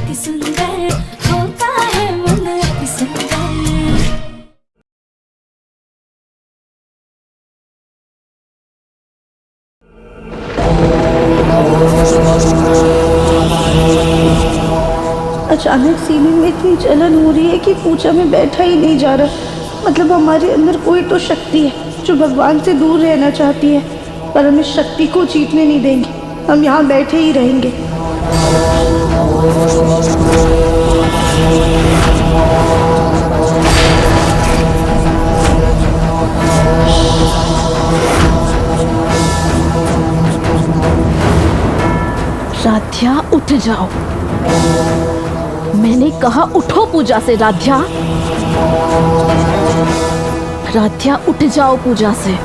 अति सुंदर होता है मन अति सुंदर। अचानक सीने में इतनी जलन हो रही है कि पूजा में बैठा ही नहीं जा रहा। मतलब हमारे अंदर कोई तो शक्ति है जो भगवान से दूर रहना चाहती है, पर हम इस शक्ति को जीतने नहीं देंगे। हम यहाँ बैठे ही रहेंगे। राध्या उठ जाओ, मैंने कहा उठो पूजा से। राध्या, राध्या उठ जाओ पूजा से।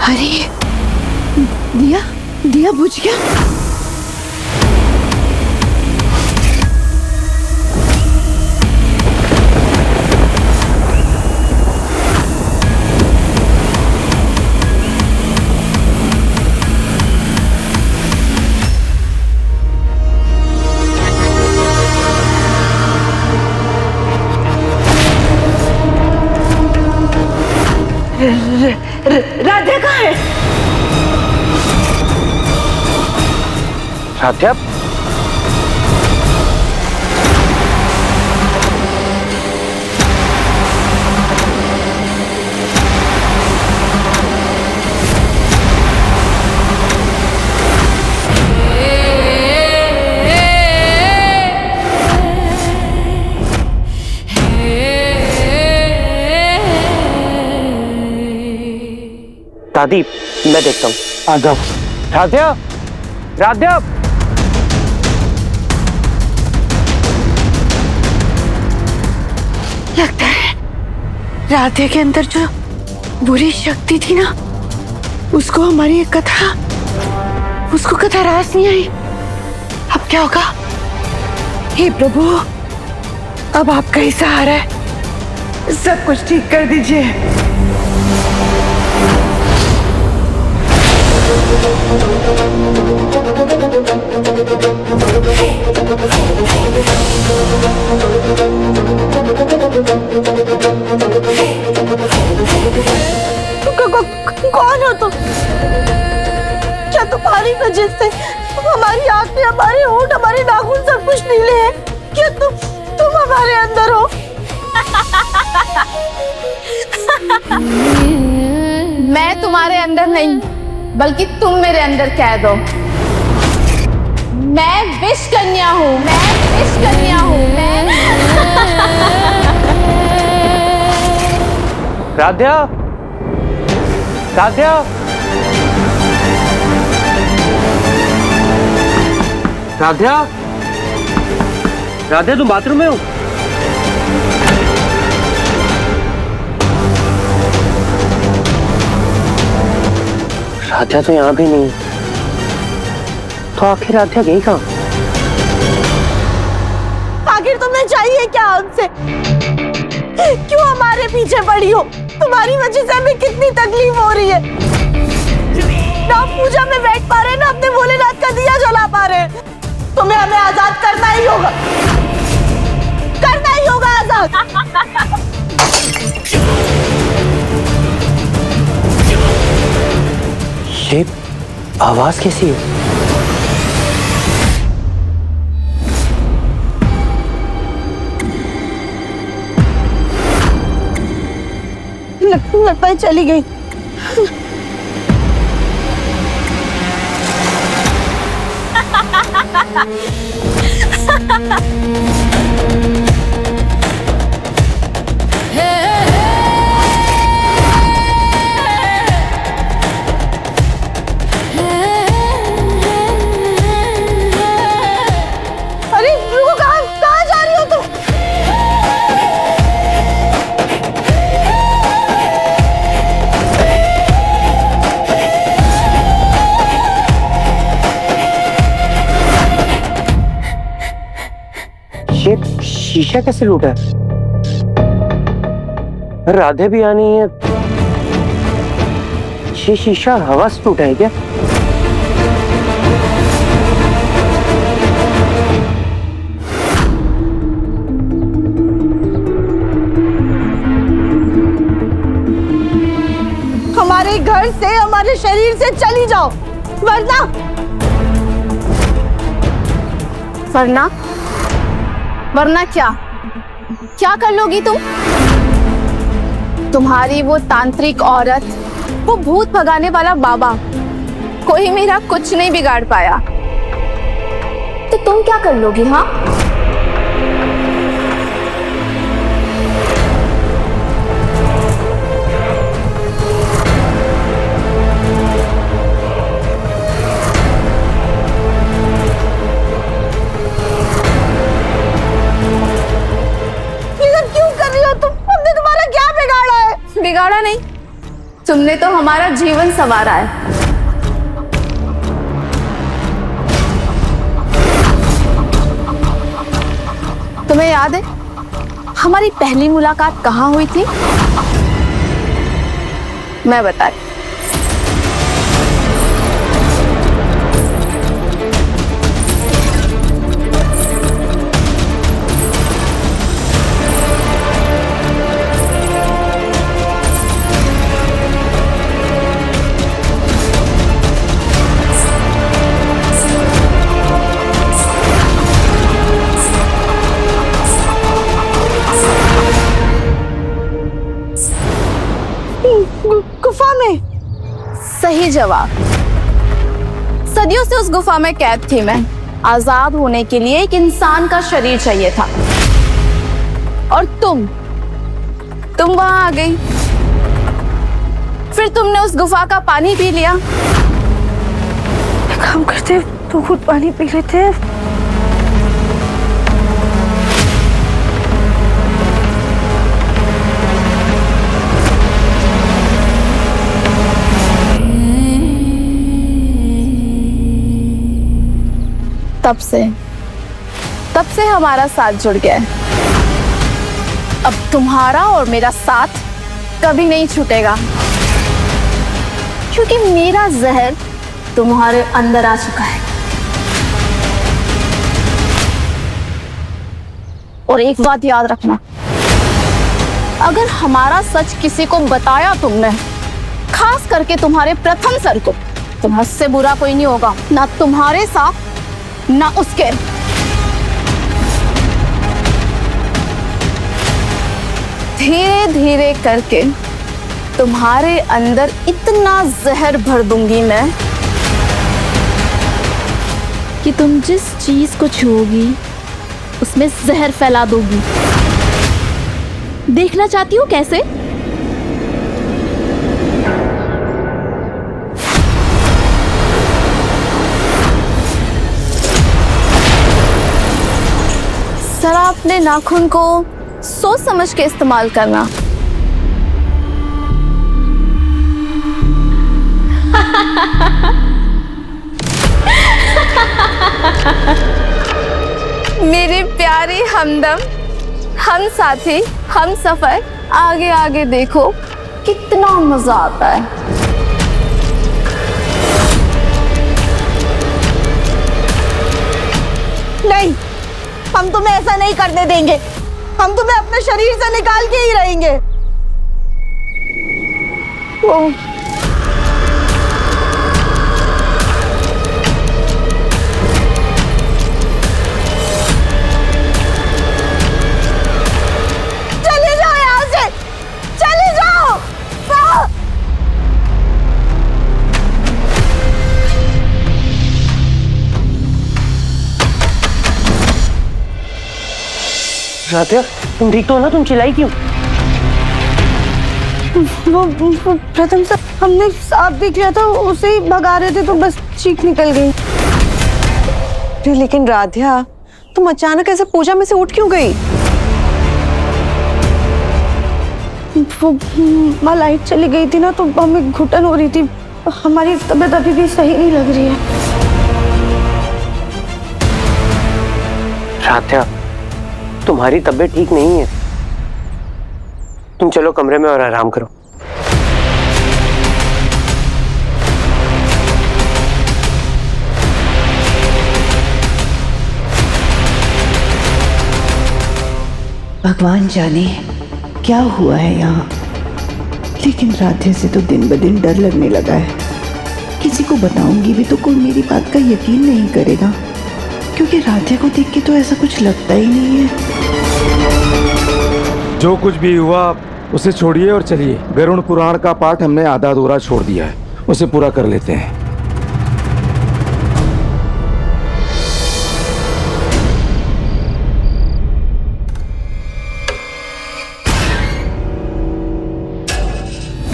अरे दिया, दिया बुझ गया। राधा कहाँ है? राध्या, दादी मैं देखता हूँ। आ जाओ। राध्या, राध्या, लगता है राधे के अंदर जो बुरी शक्ति थी ना, उसको हमारी एक कथा, उसको कथा रास नहीं आई। अब क्या होगा? हे प्रभु, अब आपका ही सहारा है, सब कुछ ठीक कर दीजिए। कौन हो तुम? क्या तुम्हारी वजह से हमारी आंखें, हमारे होंठ, हमारे नाखून सब कुछ नीले हैं? क्या तुम हमारे अंदर हो? मैं तुम्हारे अंदर नहीं, बल्कि तुम मेरे अंदर कैद हो। मैं विष कन्या हूँ, मैं विष कन्या हूँ, मैं। राध्या, राध्या, राध्या, राध्या तुम बाथरूम में हो? राध्या तो यहाँ भी नहीं, तो आखिर राध्या गई कहाँ? आखिर तुम्हें चाहिए क्या हमसे? क्यों हमारे पीछे पड़ी हो? तुम्हारी वजह से हमें कितनी तकलीफ हो रही है। ना पूजा में बैठ पा रहे, ना अपने भोलेनाथ का दिया जला पा रहे। तुम्हें हमें आजाद करना ही होगा, करना ही होगा आजाद। ये आवाज कैसी है? लगता है चली गई। शीशा कैसे टूटा है? राधे भी आनी है, ये शीशा हवा से टूटा है क्या? हमारे घर से, हमारे शरीर से चली जाओ, वरना वरना वरना क्या क्या कर लोगी तुम? तुम्हारी वो तांत्रिक औरत, वो भूत भगाने वाला बाबा, कोई मेरा कुछ नहीं बिगाड़ पाया, तो तुम क्या कर लोगी? हाँ, बिगाड़ा नहीं, तुमने तो हमारा जीवन संवारा है। तुम्हें याद है हमारी पहली मुलाकात कहाँ हुई थी? मैं बताती। गुफा में। सही जवाब। सदियों से उस गुफा में कैद थी मैं। आजाद होने के लिए एक इंसान का शरीर चाहिए था, और तुम वहां आ गई। फिर तुमने उस गुफा का पानी पी लिया। काम करते तो खुद पानी पी लेते। तब से हमारा साथ जुड़ गया है। अब तुम्हारा और मेरा साथ कभी नहीं छूटेगा, क्योंकि मेरा जहर तुम्हारे अंदर आ चुका है। और एक बात याद रखना, अगर हमारा सच किसी को बताया तुमने, खास करके तुम्हारे प्रथम सर को, तो मुझसे बुरा कोई नहीं होगा, ना तुम्हारे साथ ना उसके। धीरे धीरे करके तुम्हारे अंदर इतना जहर भर दूंगी मैं कि तुम जिस चीज को छूओगी उसमें जहर फैला दोगी। देखना चाहती हो कैसे? जरा अपने नाखून को सोच समझ के इस्तेमाल करना। मेरे प्यारे हमदम, हम साथी, हम सफर, आगे आगे देखो कितना मजा आता है। नहीं, हम तुम्हें ऐसा नहीं करने देंगे। हम तुम्हें अपने शरीर से निकाल के ही रहेंगे। चले जाओ यहाँ से, चले जाओ। राधिया, तुम ठीक तो हो ना? तुम चिल्लाई क्यों? वो प्रथम सर, हमने सांप देख लिया था, उसे ही भगा रहे थे तो बस चीख निकल गई। लेकिन राधिया, तुम अचानक ऐसे पूजा में से उठ क्यों गई? वो लाइट चली गई थी ना, तो हमें घुटन हो रही थी। हमारी तबीयत अभी भी सही नहीं लग रही है। राधिया, तुम्हारी तबीयत ठीक नहीं है, तुम चलो कमरे में और आराम करो। भगवान जाने क्या हुआ है यहाँ, लेकिन राधे से तो दिन ब दिन डर लगने लगा है। किसी को बताऊंगी भी तो कोई मेरी बात का यकीन नहीं करेगा, क्योंकि राधे को देख के तो ऐसा कुछ लगता ही नहीं है। जो कुछ भी हुआ उसे छोड़िए और चलिए। गरुड़ पुराण का पाठ हमने आधा अधूरा छोड़ दिया है, उसे पूरा कर लेते हैं।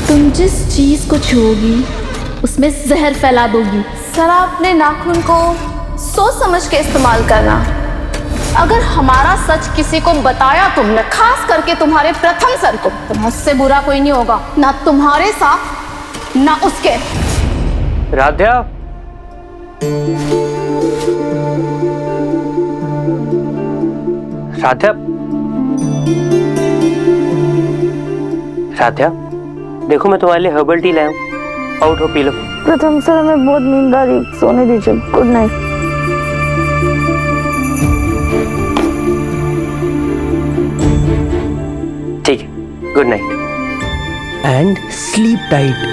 तुम जिस चीज को छूओगी उसमें जहर फैला दोगी। जरा अपने नाखून को सोच समझ के इस्तेमाल करना। अगर हमारा सच किसी को बताया तुमने, खास करके तुम्हारे प्रथम सर को, तो मुझसे बुरा कोई नहीं होगा, ना तुम्हारे साथ ना उसके। राध्या, राध्या, राध्या, देखो मैं तुम्हारे लिए हर्बल टी लाया हूँ, आओ उठो पी लो। प्रथम सर, हमें बहुत नींद आ रही, सोने दीजिए। Good night. ठीक है, good night and sleep tight.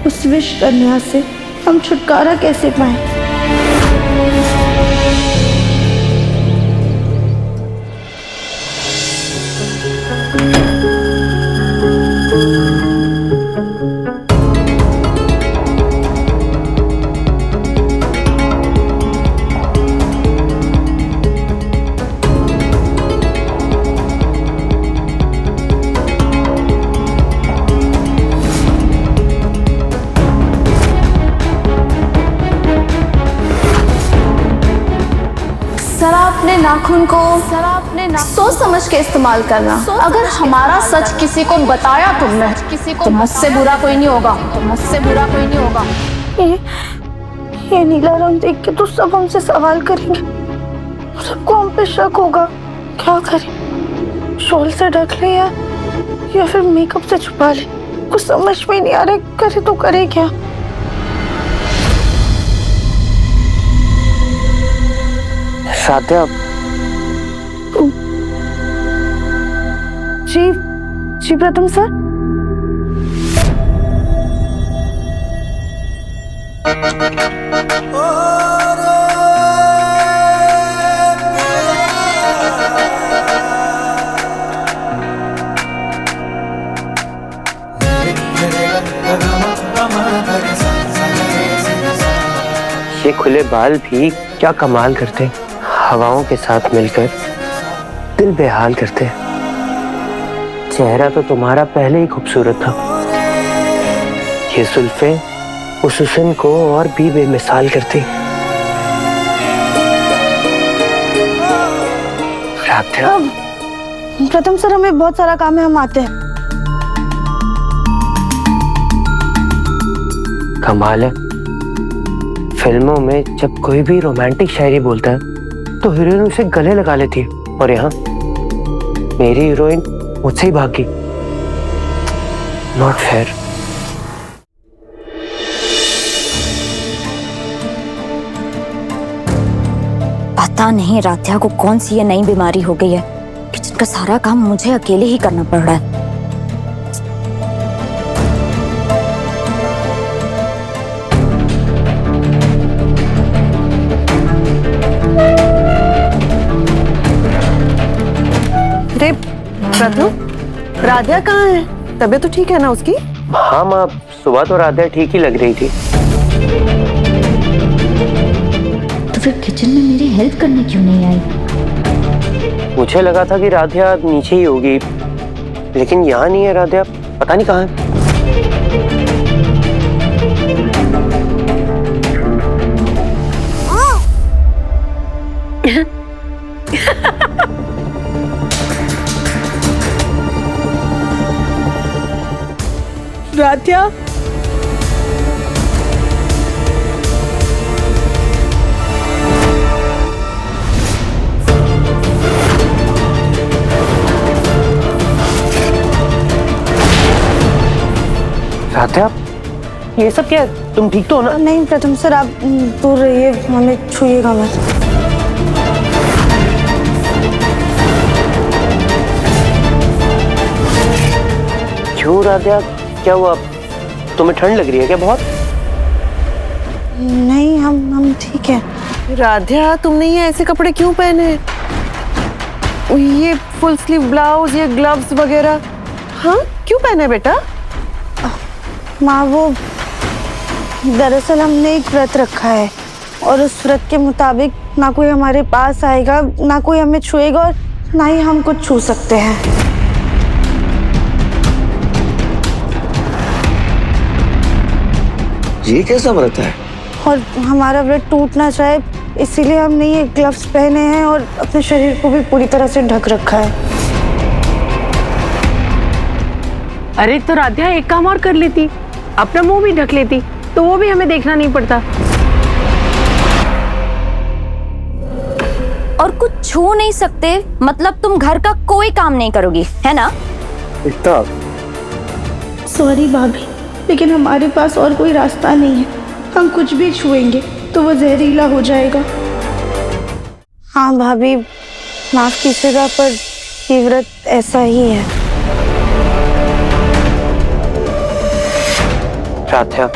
उस विष कन्या से हम छुटकारा कैसे पाएं? जरा अपने नाखून को सोच समझ के इस्तेमाल करना। अगर हमारा सच किसी को बताया तुमने, तो मुझसे बुरा कोई नहीं होगा, तो मुझसे बुरा कोई नहीं होगा। ये नीला रंग देख के तो सब हमसे सवाल करेंगे, सबको हम पे शक होगा। क्या करें? शॉल से ढक ले या फिर मेकअप से छुपा ले? कुछ समझ में नहीं आ रहा, करे तो करे क्या? राध्या, जी प्रथम सर। ये खुले बाल भी क्या कमाल करते, हवाओं के साथ मिलकर दिल बेहाल करते। चेहरा तो तुम्हारा पहले ही खूबसूरत था, ये जुल्फे उस हुस्न को और भी बेमिसाल करती। राध्या, प्रथम सर, हमें बहुत सारा काम है, हम आते हैं। कमाल है, फिल्मों में जब कोई भी रोमांटिक शायरी बोलता है तो हीरोइन उसे गले लगा लेती है, और यहाँ मेरी हीरोइन मुझसे ही भागी। Not fair. पता नहीं राध्या को कौन सी ये नई बीमारी हो गई है कि जिनका सारा काम मुझे अकेले ही करना पड़ रहा है। प्रथम, राध्या कहाँ है? तबीयत तो ठीक है ना उसकी? हाँ माँ, सुबह तो राध्या ठीक ही लग रही थी। तो फिर किचन में मेरी हेल्प करने क्यों नहीं आई? मुझे लगा था कि राध्या नीचे ही होगी, लेकिन यहाँ नहीं है राधे, पता नहीं कहाँ है। राध्या, राधे, ये सब क्या है? तुम ठीक तो हो ना? नहीं प्रथम सर, आप दूर रहिए, हमें छूइएगा मत। क्यों राधे, क्या हुआ? तुम्हें ठंड लग रही है क्या बहुत? नहीं, हम ठीक है। राध्या, तुमने ये ऐसे कपड़े क्यों पहने? ये फुल स्लीव ब्लाउज, ये ग्लव्स वगैरह, हाँ क्यों पहने बेटा? माँ, वो दरअसल हमने एक व्रत रखा है और उस व्रत के मुताबिक ना कोई हमारे पास आएगा, ना कोई हमें छुएगा और ना ही हम कुछ छू सकते हैं। ये कैसा व्रत है? और हमारा व्रत टूट ना जाए इसीलिए हमने ये ग्लव्स पहने हैं और अपने शरीर को भी पूरी तरह से ढक रखा है। अरे तो राध्या एक काम और कर लेती, अपना मुंह भी ढक लेती, तो वो भी हमें देखना नहीं पड़ता। और कुछ छू नहीं सकते मतलब तुम घर का कोई काम नहीं करोगी, है ना? इतना सॉरी भाभी, लेकिन हमारे पास और कोई रास्ता नहीं है। हम कुछ भी छुएंगे तो वो जहरीला हो जाएगा। हाँ भाभी, माफ कीजिएगा पर ये व्रत ऐसा ही है। राध्या,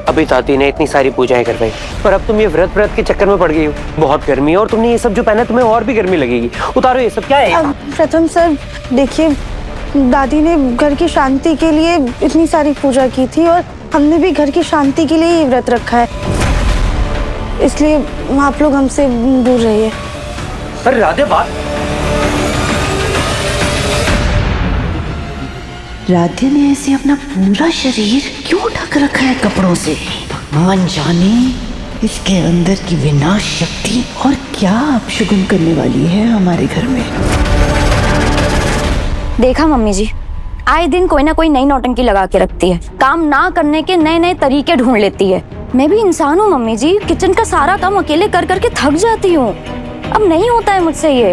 अभी ताती ने इतनी सारी पूजाएं करवाई पर अब तुम ये व्रत के चक्कर में पड़ गई हो। बहुत गर्मी है और तुमने ये सब जो पहना है तुम्हें और भी गर्मी लगेगी। उतारो ये सब, क्या है? अब प्रथम सर देखिए, दादी ने घर की शांति के लिए इतनी सारी पूजा की थी और हमने भी घर की शांति के लिए ये व्रत रखा है, इसलिए आप लोग हमसे दूर रहिए। अरे राधे, बात राध्या ने ऐसे अपना पूरा शरीर क्यों ढक रखा है कपड़ों से? भगवान जाने इसके अंदर की विनाश शक्ति और क्या अपशगुन करने वाली है हमारे घर में। देखा मम्मी जी, आए दिन कोई ना कोई नई नौटंकी लगा के रखती है, काम ना करने के नए नए तरीके ढूंढ लेती है। मैं भी इंसान हूँ मम्मी जी, किचन का सारा काम अकेले कर करके थक जाती हूँ। अब नहीं होता है मुझसे ये।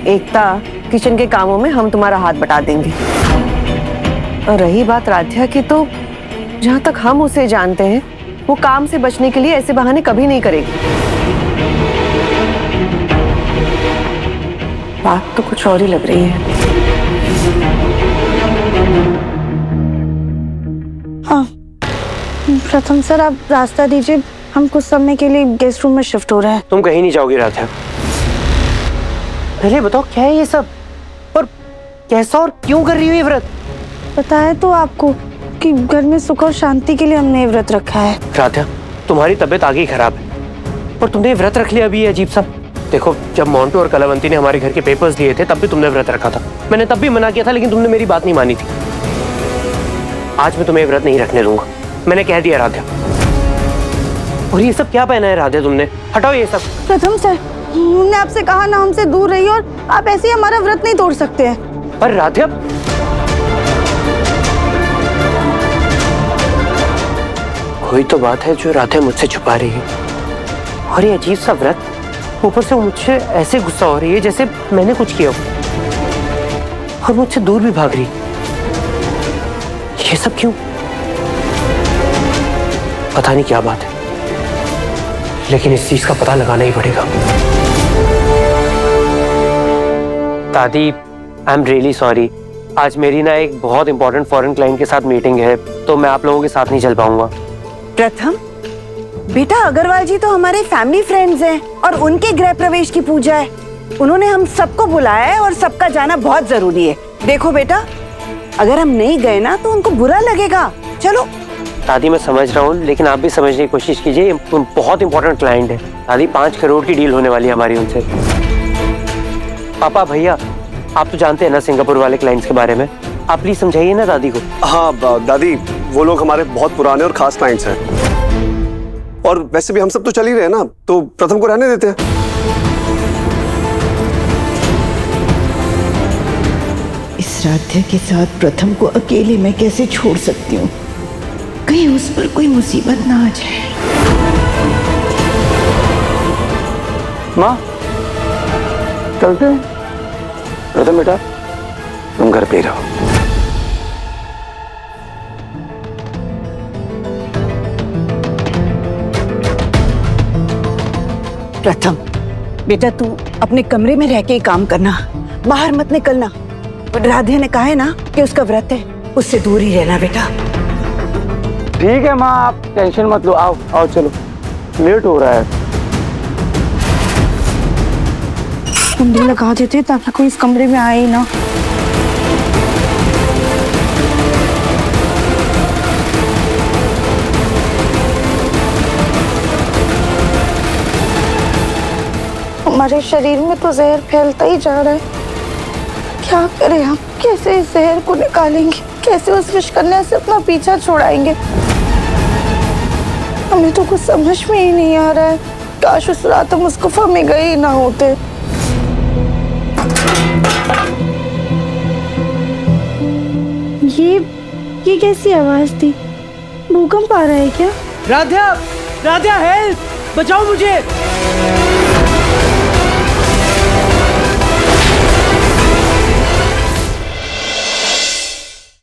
एकता, किचन के कामों में हम तुम्हारा हाथ बटा देंगे। और रही बात राध्या की, तो जहाँ तक हम उसे जानते हैं वो काम से बचने के लिए ऐसे बहाने कभी नहीं करेगी। बात तो कुछ और ही लग रही है। हाँ प्रथम सर, आप रास्ता दीजिए, हम कुछ समय के लिए गेस्ट रूम में शिफ्ट हो रहे हैं। तुम कहीं नहीं जाओगी राध्या। पहले बताओ क्या है ये सब, और कैसा और क्यों कर रही हो ये व्रत? पता है तो आपको कि घर में सुख और शांति के लिए हमने ये व्रत रखा है। राध्या, तुम्हारी तबीयत आगे ही खराब है और तुमने ये व्रत रख लिया। अभी ये अजीब सा। देखो, जब मोंटू और कलावंती ने हमारे घर के पेपर्स दिए थे तब भी तुमने व्रत रखा था। मैंने तब भी मना किया था लेकिन तुमने मेरी बात नहीं मानी थी। आज मैं तुम्हें व्रत नहीं रखने दूंगा, मैंने कह दिया राध्या। और ये सब क्या पहना है राध्या तुमने? हटाओ ये सब। प्रथम सर, हमने आपसे कहा ना हमसे दूर रहिए और आप ऐसे ही हमारा व्रत नहीं तोड़ सकते हैं। पर राध्या, कोई तो बात है जो राधे मुझसे छुपा रही है। और ये अजीब सा व्रत, ऊपर से मुझसे ऐसे गुस्सा हो रही है जैसे मैंने कुछ किया हो और मुझसे दूर भी भाग रही। ये सब क्यों? पता नहीं क्या बात है, लेकिन इस चीज का पता लगाना ही पड़ेगा। दादी, आई एम रियली सॉरी। आज मेरी ना एक बहुत इंपॉर्टेंट फॉरेन क्लाइंट के साथ मीटिंग है तो मैं आप लोगों के साथ नहीं चल पाऊंगा। प्रथम बेटा, अग्रवाल जी तो हमारे फैमिली फ्रेंड्स हैं और उनके गृह प्रवेश की पूजा है। उन्होंने हम सबको बुलाया है और सबका जाना बहुत जरूरी है। देखो बेटा, अगर हम नहीं गए ना तो उनको बुरा लगेगा। चलो। दादी, मैं समझ रहा हूँ लेकिन आप भी समझने की कोशिश कीजिए, ये बहुत इंपॉर्टेंट क्लाइंट है। दादी, 5 करोड़ की डील होने वाली है हमारी उनसे। पापा, भैया, आप तो जानते हैं ना सिंगापुर वाले क्लाइंट्स के बारे में। आप प्लीज समझाइए ना दादी को। हाँ दादी, वो लोग हमारे बहुत पुराने और खास क्लाइंट्स हैं, और वैसे भी हम सब तो चल ही रहे हैं ना, तो प्रथम को रहने देते हैं। इस राध्या के साथ प्रथम को अकेले मैं कैसे छोड़ सकती हूँ? कहीं उस पर कोई मुसीबत ना आ जाए। माँ चलते हैं। प्रथम बेटा, तुम घर पे ही रहो। प्रथम बेटा, तू अपने कमरे में रह के ही काम करना, बाहर मत निकलना। राधे ने कहा है ना कि उसका व्रत है, उससे दूर ही रहना बेटा। ठीक है माँ, आप टेंशन मत लो। आओ आओ, चलो लेट हो रहा है। कुंडी लगा देते ताकि कोई इस कमरे में आए ही ना। हमारे शरीर में तो जहर फैलता ही जा रहा है। क्या करें हम? कैसे इस जहर को निकालेंगे? कैसे उस विषकन्या से अपना पीछा छुड़ाएंगे? हमें तो कुछ समझ में ही नहीं आ रहा है। काश उस रात हम उस गुफा में गए ही ना होते। ये कैसी आवाज थी? भूकंप आ रहा है क्या? राध्या, राध्या हेल्प, बचाओ मुझे।